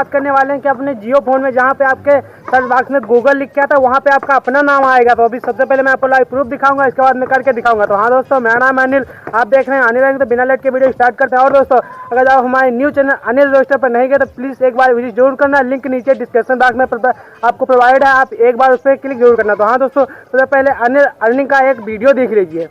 बात करने वाले हैं कि अपने जियो फोन में जहाँ पे आपके सर्च बॉक्स में गूगल लिख के आता है वहाँ पे आपका अपना नाम आएगा। तो अभी सबसे पहले मैं आपको लाइव प्रूफ दिखाऊंगा, इसके बाद मैं करके दिखाऊंगा। तो हाँ दोस्तों, मेरा नाम है अनिल, आप देख रहे हैं अनिल रंग। तो बिना लेट के वीडियो स्टार्ट करते हैं। और दोस्तों, अगर आप हमारे न्यू चैनल अनिल रोस्टर पर नहीं गए तो प्लीज़ एक बार विजिट जरूर करना, लिंक नीचे डिस्क्रिप्शन बॉक्स में आपको प्रोवाइड है, आप एक बार उस पर क्लिक जरूर करना। तो हाँ दोस्तों, सबसे पहले अनिल अर्निंग का एक वीडियो देख लीजिए।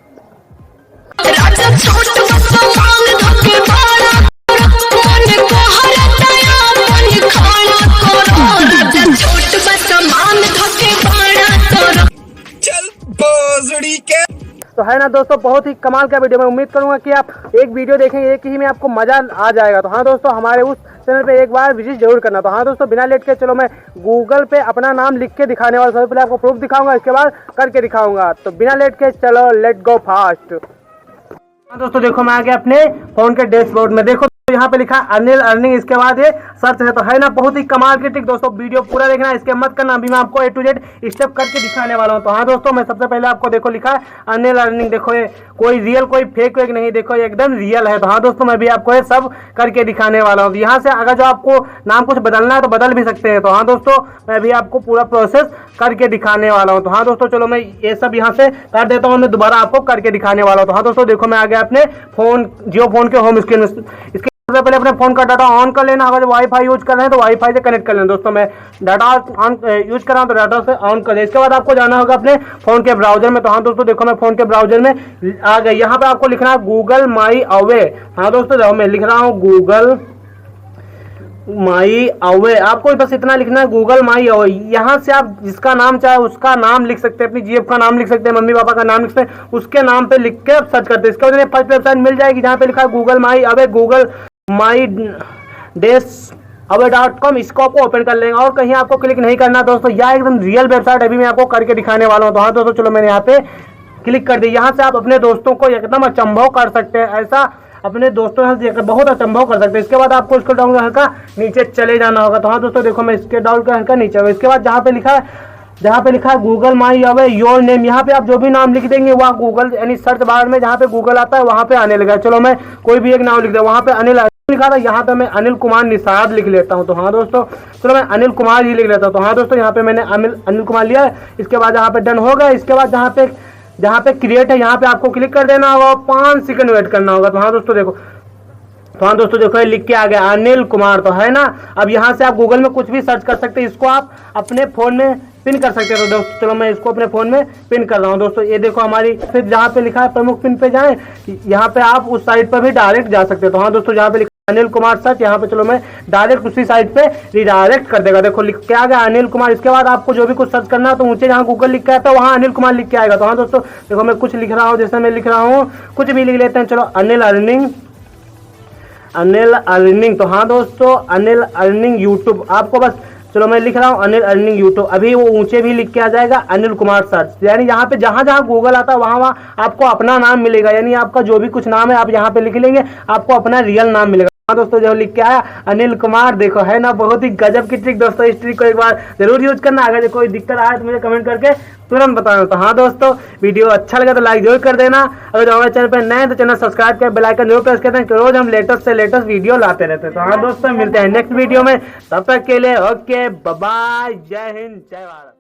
तो है ना दोस्तों, बहुत ही कमाल का वीडियो। मैं उम्मीद करूंगा कि आप एक वीडियो देखेंगे, एक ही में आपको मजा आ जाएगा। तो हाँ दोस्तों, हमारे उस चैनल पे एक बार विजिट जरूर करना। तो हाँ दोस्तों, बिना लेट के चलो मैं गूगल पे अपना नाम लिख के दिखाने वाला। सबसे पहले आपको प्रूफ दिखाऊंगा, इसके बाद करके दिखाऊंगा। तो बिना लेट के चलो लेट गो फास्ट। हाँ दोस्तों, देखो मैं आ गया अपने फोन के डैशबोर्ड में। देखो यहाँ पे लिखा अनिल अर्निंग, इसके बाद ये सर्च है। तो है ना बहुत ही कमाल की ट्रिक दोस्तों, वीडियो पूरा देखना, इसके मत करना। अभी मैं आपको A to Z स्टेप करके दिखाने वाला हूँ। तो हाँ दोस्तों, मैं सबसे पहले आपको देखो लिखा है अनिल अर्निंग। देखो ये कोई रियल कोई फेक वेक नहीं, देखो ये एकदम रियल है। तो हाँ दोस्तों, मैं भी आपको ये सब करके दिखाने वाला हूँ। यहाँ से अगर जो आपको नाम कुछ बदलना है तो बदल भी सकते हैं। तो हाँ दोस्तों, मैं भी आपको पूरा प्रोसेस करके दिखाने वाला हूँ। तो हाँ दोस्तों, चलो मैं ये सब यहाँ से कर देता हूँ, मैं दोबारा आपको करके दिखाने वाला हूँ। तो हाँ दोस्तों, देखो मैं आ गया अपने फोन जियो फोन के होम स्क्रीन में। इसके सबसे पहले अपने फोन का डाटा ऑन कर लेना। अगर वाईफाई यूज कर रहे हैं तो वाईफाई से कनेक्ट कर लेना। दोस्तों मैं डाटा ऑन यूज कर रहा हूँ तो डाटा से ऑन कर लें। इसके बाद आपको जाना होगा अपने फोन के ब्राउजर में। तो हाँ दोस्तों, देखो मैं फोन के ब्राउजर में आ गए। यहाँ पे आपको लिखना है गूगल माई अवे। हाँ दोस्तों, देखो मैं लिख रहा हूँ गूगल माई अवे। आपको बस इतना लिखना है गूगल माई अवे। यहाँ से आप जिसका नाम चाहे उसका नाम लिख सकते हैं, अपनी जीएफ का नाम लिख सकते हैं, मम्मी पापा का नाम लिख सकते हैं, उसके नाम पे लिख के सर्च करते हैं। इसके बाद फर्स्ट वेबसाइट मिल जाएगी जहाँ पे लिखा है Google my away, Google my dash अवे.com। इसको आपको ओपन कर लेंगे और कहीं आपको क्लिक नहीं करना दोस्तों। यह एकदम रियल वेबसाइट अभी मैं आपको करके दिखाने वाला हूँ। तो हाँ दोस्तों, चलो मैंने यहाँ पे क्लिक कर दी। यहाँ से आप अपने दोस्तों को एकदम अचंभव कर सकते हैं, ऐसा अपने दोस्तों से देखकर बहुत अचंभव कर सकते हैं। इसके बाद आपको इसको डाउन हल्का नीचे चले जाना होगा। तो हाँ दोस्तों, देखो मैं इसके डाउन का हल्का नीचे होगा। इसके बाद जहाँ पे लिखा है Google my away your name, यहाँ पे आप जो भी नाम लिख देंगे वह गूगल यानी सर्च बार में जहाँ पे गूगल आता है वहाँ पे आने लगा। चलो मैं कोई भी एक नाम लिख दे, वहाँ पे अनिल लिखा था, यहाँ पे मैं अनिल कुमार निषाद लिख लेता हूँ। तो हाँ दोस्तों, चलो मैं अनिल कुमार ही लिख लेता हूँ। तो हाँ दोस्तों, यहाँ पे मैंने अनिल कुमार लिया है। इसके बाद यहाँ पे डन हो गया। इसके बाद जहाँ पे क्रिएट है यहाँ पे आपको क्लिक कर देना होगा, 5 सेकंड वेट करना होगा। तो हाँ दोस्तों देखो ये लिख के आ गया अनिल कुमार। तो है ना, अब यहाँ से आप गूगल में कुछ भी सर्च कर सकते हैं, इसको आप अपने फोन में पिन कर सकते हैं। तो दोस्तों चलो मैं इसको अपने फोन में पिन कर रहा हूँ। दोस्तों ये देखो हमारी, फिर जहाँ पे लिखा है प्रमुख पिन पे जाएं, यहाँ पे आप उस साइट पर भी डायरेक्ट जा सकते हैं। तो हाँ दोस्तों, जहाँ पे लिखा अनिल कुमार सर्च, यहाँ पे चलो मैं डायरेक्ट उसी साइट पे रिडायरेक्ट कर देगा। देखो लिख के आ गया अनिल कुमार। इसके बाद आपको जो भी कुछ सर्च करना है तो नीचे जहाँ गूगल लिख के आता है वहाँ अनिल कुमार लिख के आएगा। तो हाँ दोस्तों, देखो मैं कुछ लिख रहा हूँ, जैसे मैं लिख रहा हूँ कुछ भी लिख लेते हैं। चलो अनिल अर्निंग। तो हाँ दोस्तों, अनिल अर्निंग यूट्यूब आपको बस, चलो मैं लिख रहा हूँ अनिल अर्निंग यूट्यूब। अभी वो ऊंचे भी लिख के आ जाएगा अनिल कुमार सर्च, यानी यहाँ पे जहाँ गूगल आता है वहाँ आपको अपना नाम मिलेगा। यानी आपका जो भी कुछ नाम है आप यहाँ पे लिख लेंगे, आपको अपना रियल नाम मिलेगा। हाँ दोस्तों, जो लिख के आया अनिल कुमार, देखो है ना बहुत ही गजब की ट्रिक दोस्तों। इस ट्रिक को एक बार जरूर यूज करना। अगर कोई दिक्कत आए तो मुझे कमेंट करके तुरंत बताना। तो हाँ दोस्तों, वीडियो अच्छा लगा तो लाइक जरूर कर देना। अगर हमारे चैनल पर नए तो चैनल सब्सक्राइब कर बेल आइकन जरूर प्रेस करते हैं, रोज हम लेटेस्ट से लेटेस्ट वीडियो लाते रहते हैं। तो हाँ दोस्तों, मिलते हैं नेक्स्ट वीडियो में, तब तक के लिए ओके बाय, जय हिंद जय भारत।